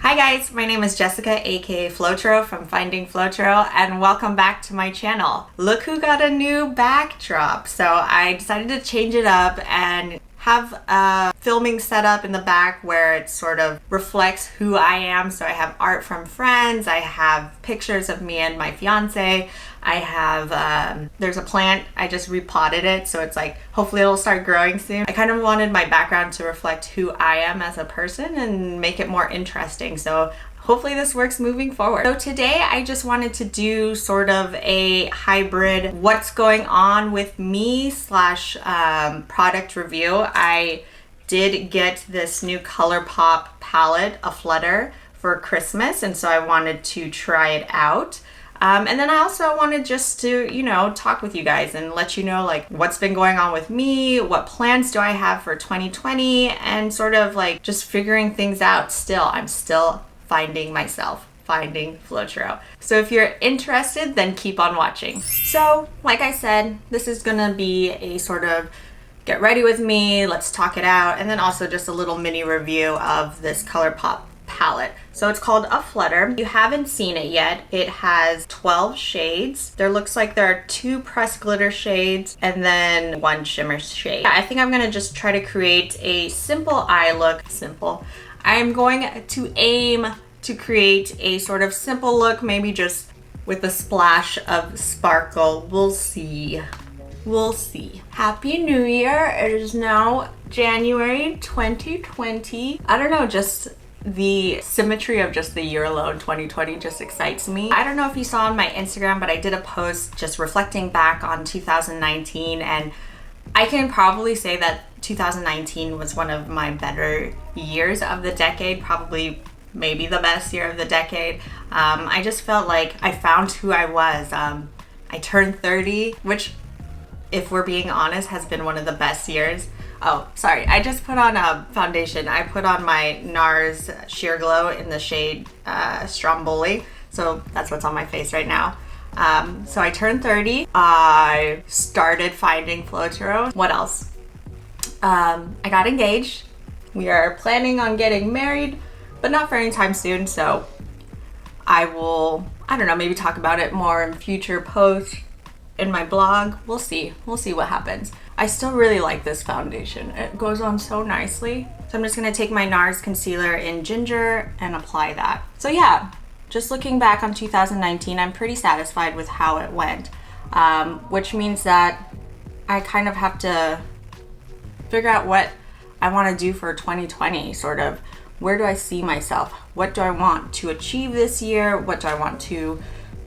Hi guys, my name is Jessica, aka Flotoro from FindingFlotoro, and welcome back to my channel. Look who got a new backdrop. So I decided to change it up and have a filming setup in the back where it sort of reflects who I am. So I have art from friends, I have pictures of me and my fiance, I have, there's a plant, I just repotted it, so it's like, hopefully it'll start growing soon. I kind of wanted my background to reflect who I am as a person and make it more interesting, so hopefully this works moving forward. So today I just wanted to do sort of a hybrid what's going on with me slash product review. I did get this new ColourPop palette, A Flutter, for Christmas, and so I wanted to try it out. And then I also wanted just to, talk with you guys and let you know like what's been going on with me, what plans do I have for 2020, and sort of like just figuring things out still. I'm still finding myself, finding Flotoro. So if you're interested, then keep on watching. So like I said, this is gonna be a sort of get ready with me, let's talk it out, and then also just a little mini review of this ColourPop palette. So it's called A Flutter. If you haven't seen it yet, it has 12 shades. There looks like there are 2 pressed glitter shades and then 1 shimmer shade. I think I'm gonna just try to create a simple eye look. Simple. I'm going to aim to create a sort of simple look, maybe just with a splash of sparkle. We'll see. We'll see. Happy New Year. It is now January 2020. I don't know, just the symmetry of just the year alone, 2020, just excites me. I don't know if you saw on my Instagram, but I did a post just reflecting back on 2019, and I can probably say that 2019 was one of my better years of the decade, probably maybe the best year of the decade. I just felt like I found who I was. I turned 30, which, if we're being honest, has been one of the best years. Oh, sorry, I just put on a foundation. I put on my NARS Sheer Glow in the shade Stromboli. So that's what's on my face right now. So I turned 30. I started finding Flotoro. What else? I got engaged. We are planning on getting married, but not for any time soon. So I will, I don't know, maybe talk about it more in future posts in my blog. We'll see what happens. I still really like this foundation. It goes on so nicely. So I'm just gonna take my NARS concealer in Ginger and apply that. So yeah, just looking back on 2019, I'm pretty satisfied with how it went, which means that I kind of have to figure out what I wanna do for 2020, sort of. Where do I see myself? What do I want to achieve this year? What do I want to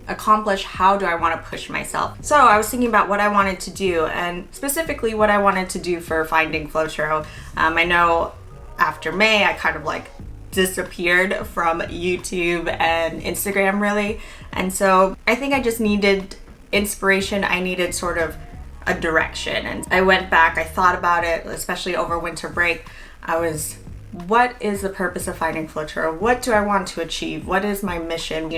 accomplish? How do I want to push myself? So I was thinking about what I wanted to do, and specifically what I wanted to do for Finding Flotoro. I know after May I kind of like disappeared from YouTube and Instagram really, and so I think I just needed inspiration. I needed sort of a direction, and I went back, I thought about it, especially over winter break. What is the purpose of Finding Flotoro? What do I want to achieve? What is my mission,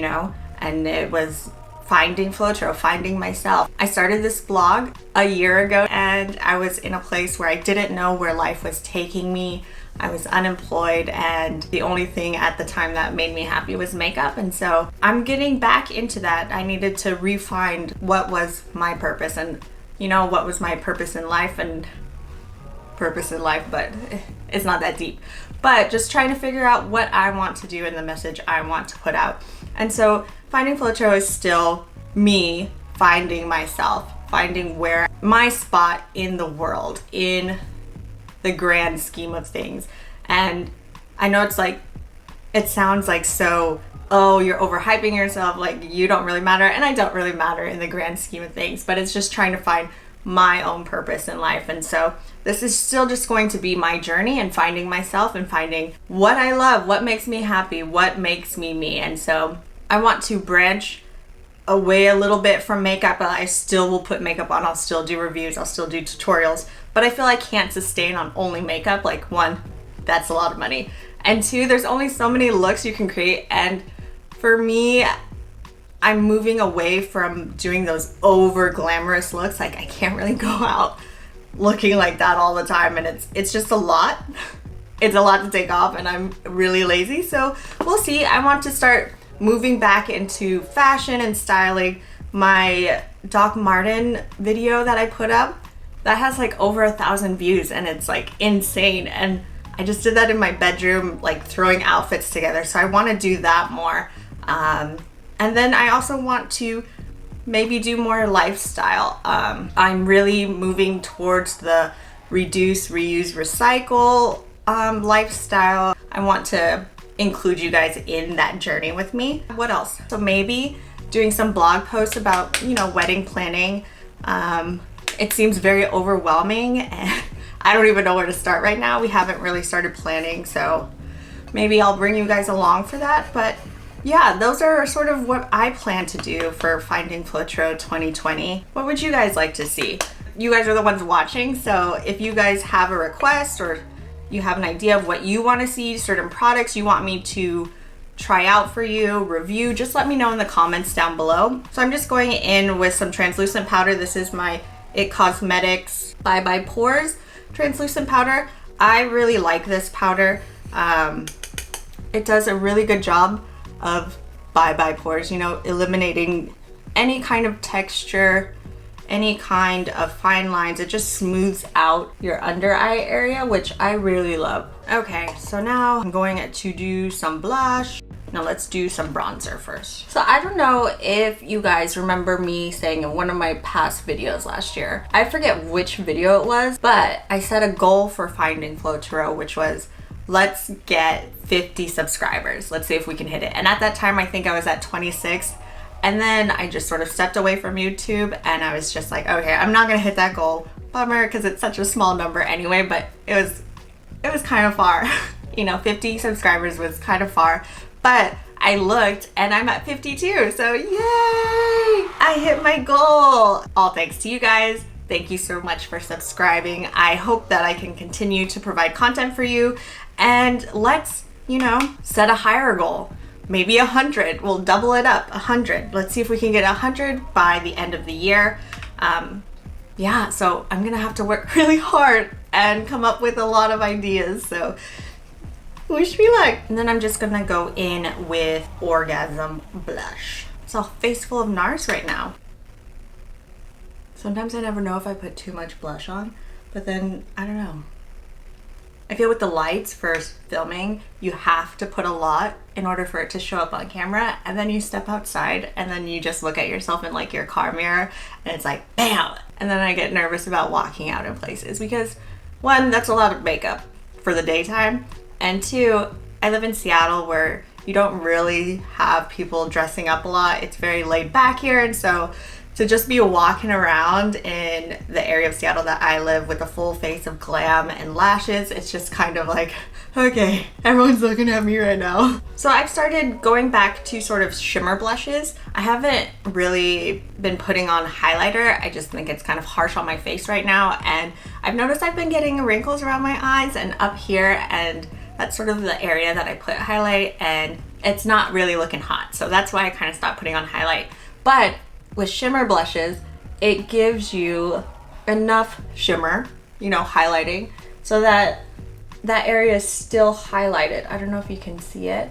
And it was finding Flotoro, finding myself. I started this blog a year ago, and I was in a place where I didn't know where life was taking me. I was unemployed, and the only thing at the time that made me happy was makeup. And so I'm getting back into that. I needed to refine what was my purpose, and what was my purpose in life, but it's not that deep. But just trying to figure out what I want to do and the message I want to put out. And so Finding Flotoro is still me finding myself, finding where my spot in the world, in the grand scheme of things. And I know it sounds like so, oh, you're overhyping yourself, like you don't really matter, and I don't really matter in the grand scheme of things, but it's just trying to find my own purpose in life. And so this is still just going to be my journey and finding myself and finding what I love, what makes me happy, what makes me me. And so I want to branch away a little bit from makeup, but I still will put makeup on. I'll still do reviews, I'll still do tutorials, but I feel I can't sustain on only makeup. Like, 1, that's a lot of money, and 2, there's only so many looks you can create. And for me, I'm moving away from doing those over glamorous looks. Like, I can't really go out looking like that all the time, and it's just a lot. it's a lot to take off and I'm really lazy. So we'll see. I want to start moving back into fashion and styling. My Doc Marten video that I put up, that has like over 1,000 views and it's like insane. And I just did that in my bedroom, like throwing outfits together. So I want to do that more. And then I also want to maybe do more lifestyle. I'm really moving towards the reduce, reuse, recycle lifestyle. I want to include you guys in that journey with me. What else? So maybe doing some blog posts about, you know, wedding planning. It seems very overwhelming and I don't even know where to start right now. We haven't really started planning, so maybe I'll bring you guys along for that. But yeah, those are sort of what I plan to do for Finding Flotoro 2020. What would you guys like to see? You guys are the ones watching, so if you guys have a request or you have an idea of what you want to see, certain products you want me to try out for you, review, just let me know in the comments down below. So I'm just going in with some translucent powder. This is my It Cosmetics Bye Bye Pores translucent powder. I really like this powder. It does a really good job of bye bye pores, you know, eliminating any kind of texture, any kind of fine lines. It just smooths out your under eye area, which I really love. Okay, so now I'm going to do some blush. Now let's do some bronzer first. So I don't know if you guys remember me saying in one of my past videos last year, I forget which video it was, but I set a goal for Finding Flotoro, which was let's get 50 subscribers. Let's see if we can hit it. And at that time, I think I was at 26. And then I just sort of stepped away from YouTube and I was just like, okay, I'm not gonna hit that goal. Bummer, because it's such a small number anyway, but it was kind of far. You know, 50 subscribers was kind of far. But I looked and I'm at 52, so yay! I hit my goal! All thanks to you guys. Thank you so much for subscribing. I hope that I can continue to provide content for you, and let's, you know, set a higher goal. Maybe 100, we'll double it up, 100. Let's see if we can get 100 by the end of the year. Yeah, so I'm gonna have to work really hard and come up with a lot of ideas, so wish me luck. And then I'm just gonna go in with Orgasm Blush. It's a face full of NARS right now. Sometimes I never know if I put too much blush on, but then, I don't know. I feel with the lights for filming, you have to put a lot in order for it to show up on camera, and then you step outside and then you just look at yourself in like your car mirror and it's like, bam! And then I get nervous about walking out in places because one, that's a lot of makeup for the daytime, and two, I live in Seattle where you don't really have people dressing up a lot. It's very laid back here, and so to just be walking around in the area of Seattle that I live with a full face of glam and lashes, it's just kind of like, okay, everyone's looking at me right now. So I've started going back to sort of shimmer blushes. I haven't really been putting on highlighter. I just think it's kind of harsh on my face right now, and I've noticed I've been getting wrinkles around my eyes and up here, and that's sort of the area that I put highlight, and it's not really looking hot. So that's why I kind of stopped putting on highlight. But with shimmer blushes, it gives you enough shimmer, you know, highlighting, so that that area is still highlighted. I don't know if you can see it,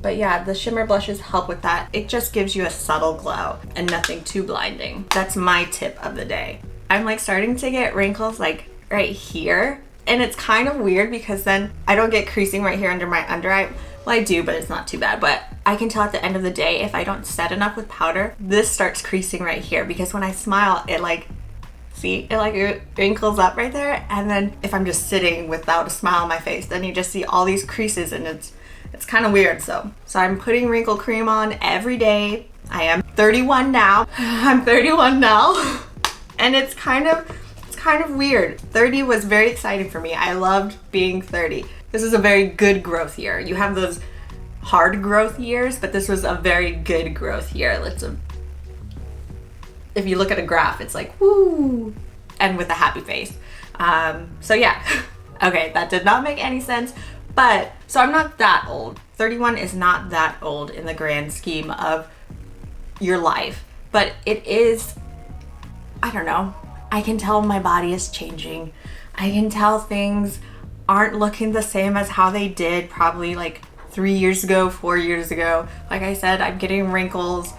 but yeah, the shimmer blushes help with that. It just gives you a subtle glow and nothing too blinding. That's my tip of the day. I'm like starting to get wrinkles like right here, and it's kind of weird because then I don't get creasing right here under my under eye. Well, I do, but it's not too bad. But I can tell at the end of the day, if I don't set enough with powder, this starts creasing right here, because when I smile, it like, see, it like wrinkles up right there. And then if I'm just sitting without a smile on my face, then you just see all these creases, and it's kind of weird. So I'm putting wrinkle cream on every day. I am 31 now. I'm 31 now. And it's kind of weird. 30 was very exciting for me. I loved being 30. This is a very good growth year. You have those hard growth years, but this was a very good growth year. If you look at a graph, it's like, woo, and with a happy face. So yeah, okay, that did not make any sense, but so I'm not that old. 31 is not that old in the grand scheme of your life, but it is, I don't know, I can tell my body is changing. I can tell things aren't looking the same as how they did probably like 3 years ago, 4 years ago. Like I said, I'm getting wrinkles.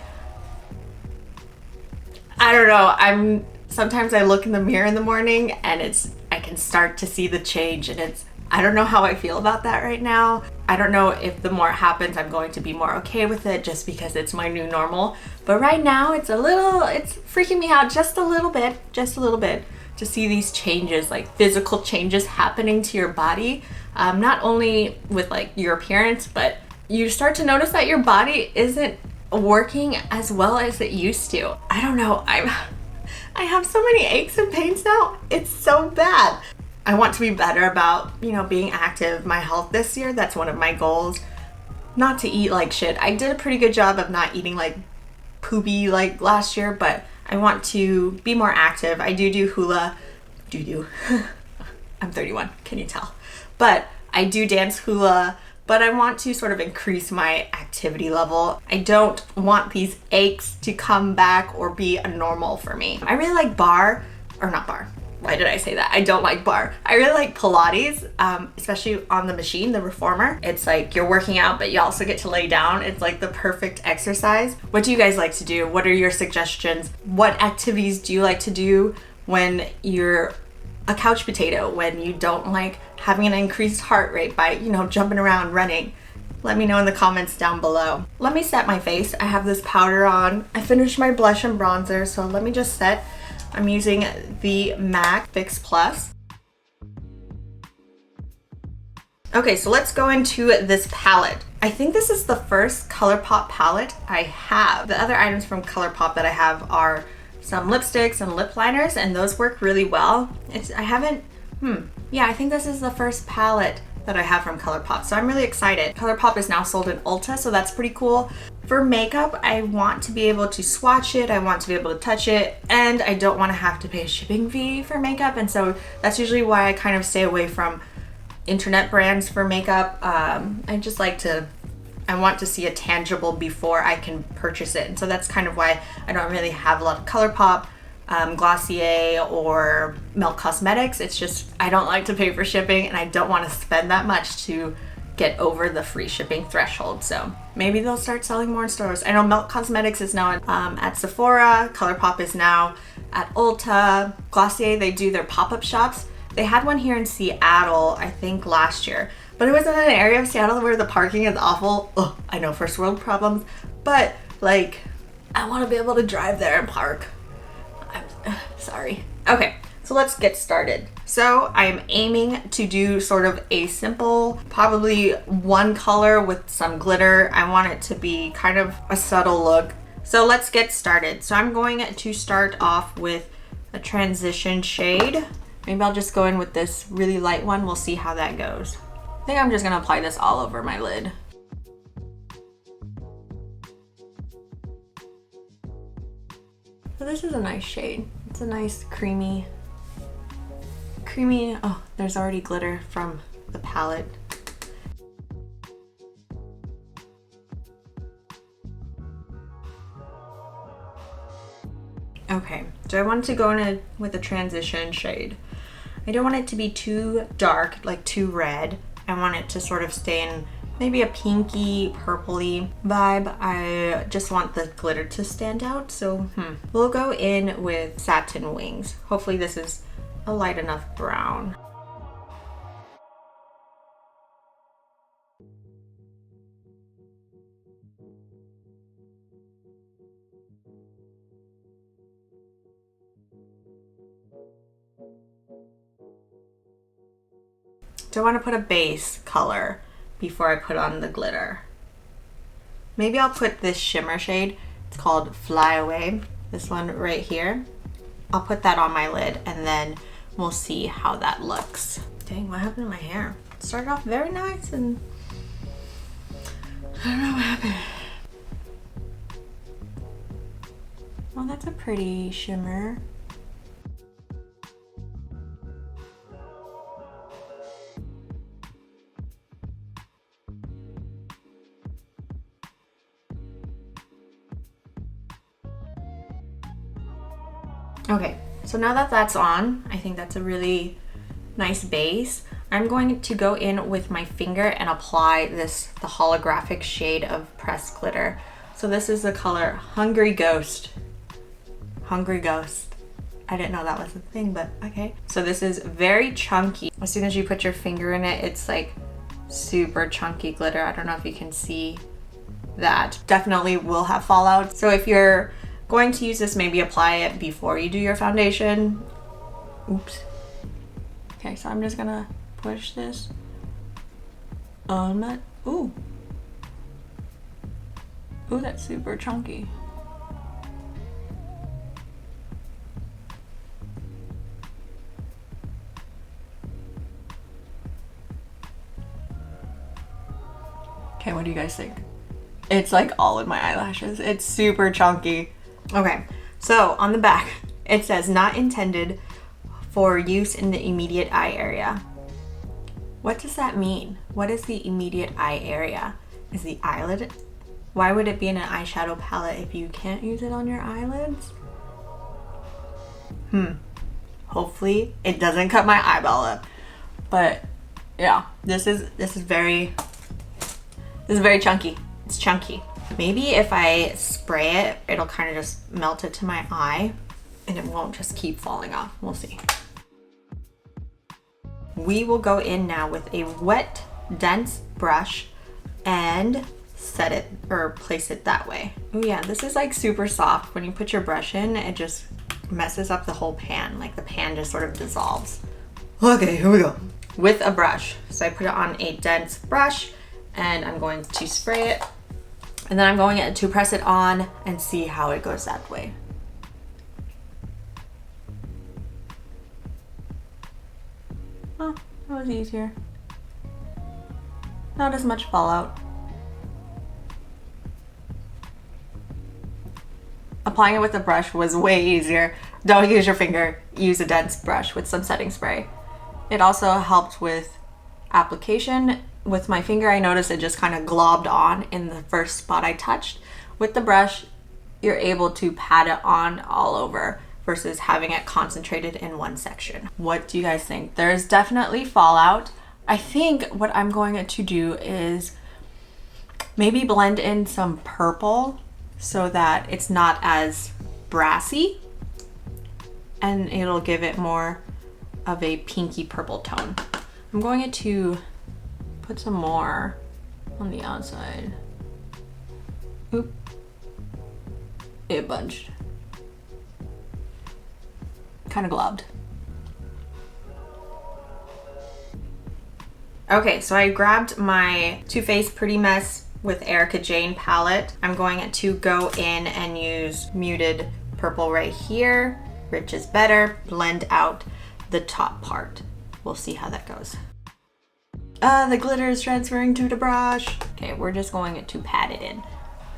I don't know. Sometimes I look in the mirror in the morning and I can start to see the change, and I don't know how I feel about that right now. I don't know if the more it happens, I'm going to be more okay with it just because it's my new normal. But right now it's freaking me out just a little bit to see these changes, like physical changes happening to your body. Not only with like your appearance, but you start to notice that your body isn't working as well as it used to. I don't know. I have so many aches and pains now. It's so bad. I want to be better about, being active, my health this year. That's one of my goals. Not to eat like shit. I did a pretty good job of not eating like poopy like last year, but I want to be more active. I do hula. I'm 31, can you tell? But I do dance hula, but I want to sort of increase my activity level. I don't want these aches to come back or be a normal for me. I really like not bar. Why did I say that? I don't like bar. I really like Pilates, especially on the machine, the reformer. It's like you're working out, but you also get to lay down. It's like the perfect exercise. What do you guys like to do? What are your suggestions? What activities do you like to do when you're a couch potato, when you don't like having an increased heart rate by, jumping around, running? Let me know in the comments down below. Let me set my face. I have this powder on. I finished my blush and bronzer, so let me just set. I'm using the MAC Fix Plus. Okay, so let's go into this palette. I think this is the first ColourPop palette I have. The other items from ColourPop that I have are some lipsticks and lip liners, and those work really well. I think this is the first palette that I have from ColourPop, so I'm really excited. ColourPop is now sold in Ulta, so that's pretty cool. For makeup, I want to be able to swatch it, I want to be able to touch it, and I don't want to have to pay a shipping fee for makeup, and so that's usually why I kind of stay away from internet brands for makeup. I want to see a tangible before I can purchase it, and so that's kind of why I don't really have a lot of ColourPop, Glossier, or Milk Cosmetics. It's just I don't like to pay for shipping, and I don't want to spend that much to get over the free shipping threshold. So maybe they'll start selling more in stores. I know Milk Cosmetics is now at Sephora. ColourPop is now at Ulta. Glossier, they do their pop-up shops. They had one here in Seattle, I think last year, but it was in an area of Seattle where the parking is awful. Oh, I know, first world problems, but like I want to be able to drive there and park. I'm sorry. Okay, so let's get started. So I am aiming to do sort of a simple, probably one color with some glitter. I want it to be kind of a subtle look. So let's get started. So I'm going to start off with a transition shade. Maybe I'll just go in with this really light one. We'll see how that goes. I think I'm just gonna apply this all over my lid. So this is a nice shade. It's a nice creamy, oh, there's already glitter from the palette. Okay, so I wanted to go in with a transition shade. I don't want it to be too dark, like too red. I want it to sort of stay in maybe a pinky, purpley vibe. I just want the glitter to stand out. So we'll go in with Satin Wings. Hopefully this is a light enough brown. Do I want to put a base color before I put on the glitter? Maybe I'll put this shimmer shade. It's called Fly Away. This one right here. I'll put that on my lid and then we'll see how that looks. Dang, what happened to my hair? It started off very nice and I don't know what happened. Well, that's a pretty shimmer. Okay, so now that that's on, I think that's a really nice base. I'm going to go in with my finger and apply the holographic shade of pressed glitter. So this is the color Hungry Ghost. Hungry Ghost. I didn't know that was a thing, but okay. So this is very chunky. As soon as you put your finger in it, it's like super chunky glitter. I don't know if you can see that. Definitely will have fallout. So if you're going to use this, maybe apply it before you do your foundation. Oops. Okay, so I'm just gonna push this on my, ooh, that's super chunky. Okay, what do you guys think? It's like all in my eyelashes. It's super chunky. Okay, so on the back, it says not intended for use in the immediate eye area. What does that mean? What is the immediate eye area? Is the eyelid? Why would it be in an eyeshadow palette if you can't use it on your eyelids? Hopefully it doesn't cut my eyeball up. But yeah, this is very chunky. It's chunky. Maybe if I spray it, it'll kind of just melt it to my eye and it won't just keep falling off. We'll see. We will go in now with a wet, dense brush and set it or place it that way. Oh yeah, this is like super soft. When you put your brush in, it just messes up the whole pan. Like the pan just sort of dissolves. Okay, here we go. With a brush. So I put it on a dense brush and I'm going to spray it. And then I'm going to press it on and see how it goes that way. Oh, that was easier. Not as much fallout. Applying it with a brush was way easier. Don't use your finger, use a dense brush with some setting spray. It also helped with application. With my finger, I noticed it just kind of globbed on in the first spot I touched. With the brush, you're able to pat it on all over versus having it concentrated in one section. What do you guys think? There's definitely fallout. I think what I'm going to do is maybe blend in some purple so that it's not as brassy and it'll give it more of a pinky purple tone. I'm going to put some more on the outside. Oop. It bunched. Kind of globbed. Okay, so I grabbed my Too Faced Pretty Mess with Erica Jane palette. I'm going to go in and use muted purple right here. Rich is better. Blend out the top part. We'll see how that goes. The glitter is transferring to the brush. Okay, we're just going to pat it in.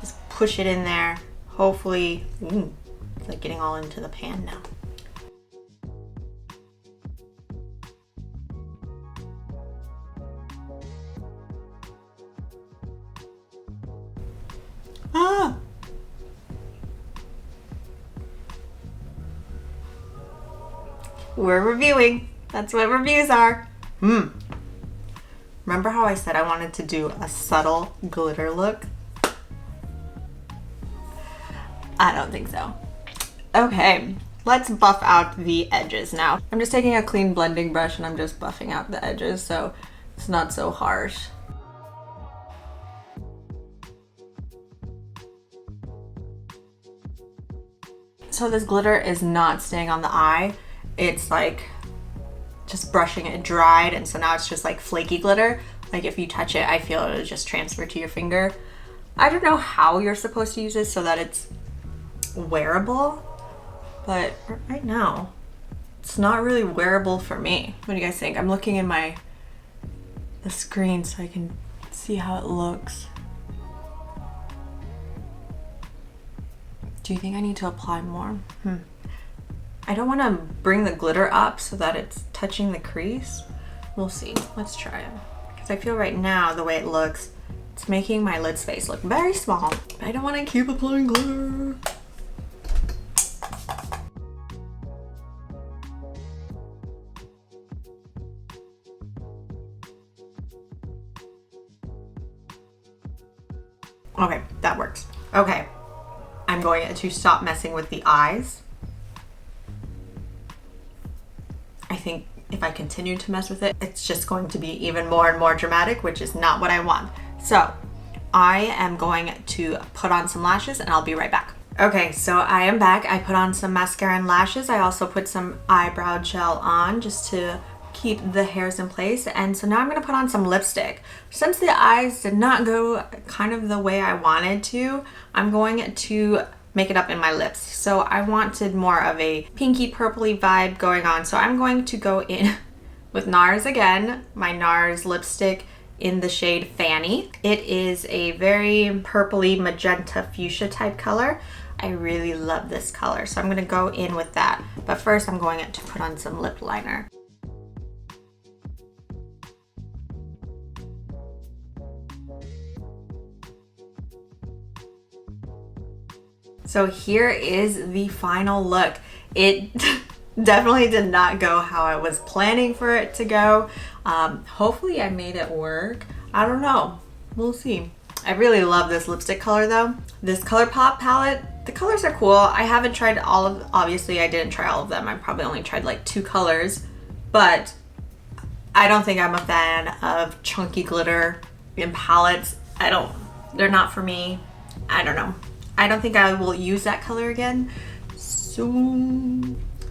Just push it in there. Hopefully, it's like getting all into the pan now. Ah! We're reviewing. That's what reviews are. Remember how I said I wanted to do a subtle glitter look? I don't think so. Okay, let's buff out the edges now. I'm just taking a clean blending brush and I'm just buffing out the edges so it's not so harsh. So this glitter is not staying on the eye. It's like just brushing it dried, and so now it's just like flaky glitter. Like if you touch it, I feel it'll just transfer to your finger. I don't know how you're supposed to use this so that it's wearable, but right now it's not really wearable for me. What do you guys think? I'm looking in the screen so I can see how it looks. Do you think I need to apply more? I don't want to bring the glitter up so that it's touching the crease. We'll see. Let's try it. Because I feel right now the way it looks, it's making my lid space look very small. I don't want to keep applying glitter. Okay, that works. Okay, I'm going to stop messing with the eyes. I think if I continue to mess with it, it's just going to be even more and more dramatic, which is not what I want. So I am going to put on some lashes and I'll be right back. Okay, so I am back. I put on some mascara and lashes. I also put some eyebrow gel on just to keep the hairs in place. And so now I'm gonna put on some lipstick. Since the eyes did not go kind of the way I wanted to, I'm going to make it up in my lips. So I wanted more of a pinky purpley vibe going on. So I'm going to go in with NARS again, my NARS lipstick in the shade Fanny. It is a very purpley magenta fuchsia type color. I really love this color. So I'm gonna go in with that. But first I'm going to put on some lip liner. So here is the final look. It definitely did not go how I was planning for it to go. Hopefully I made it work. I don't know, we'll see. I really love this lipstick color though. This ColourPop palette, the colors are cool. I haven't tried all of, obviously I didn't try all of them. I probably only tried like 2 colors, but I don't think I'm a fan of chunky glitter in palettes. They're not for me. I don't know. I don't think I will use that color again. So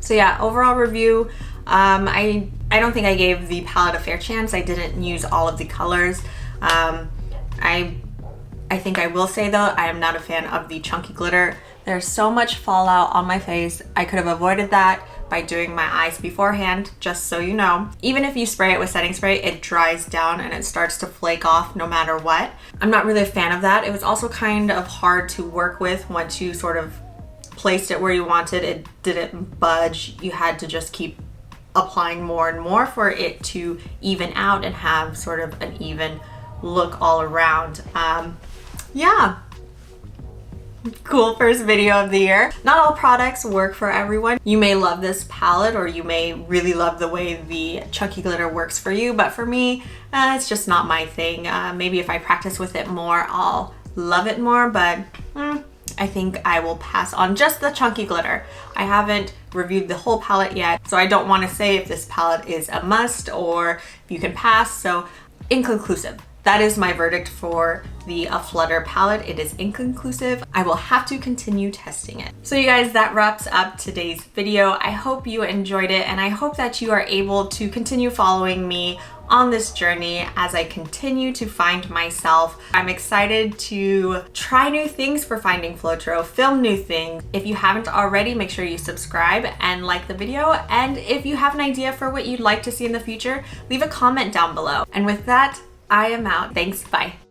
yeah, overall review. I don't think I gave the palette a fair chance. I didn't use all of the colors. I think I will say though, I am not a fan of the chunky glitter. There's so much fallout on my face. I could have avoided that by doing my eyes beforehand, just so you know. Even if you spray it with setting spray, it dries down and it starts to flake off no matter what. I'm not really a fan of that. It was also kind of hard to work with once you sort of placed it where you wanted. It didn't budge. You had to just keep applying more and more for it to even out and have sort of an even look all around. Yeah. Cool first video of the year. Not all products work for everyone. You may love this palette or you may really love the way the chunky glitter works for you, but for me, it's just not my thing. Maybe if I practice with it more, I'll love it more, but I think I will pass on just the chunky glitter. I haven't reviewed the whole palette yet, so I don't want to say if this palette is a must or if you can pass, so inconclusive. That is my verdict for the A Flutter palette. It is inconclusive. I will have to continue testing it. So you guys, that wraps up today's video. I hope you enjoyed it and I hope that you are able to continue following me on this journey as I continue to find myself. I'm excited to try new things for FindingFlotoro, film new things. If you haven't already, make sure you subscribe and like the video. And if you have an idea for what you'd like to see in the future, leave a comment down below. And with that, I am out. Thanks, bye.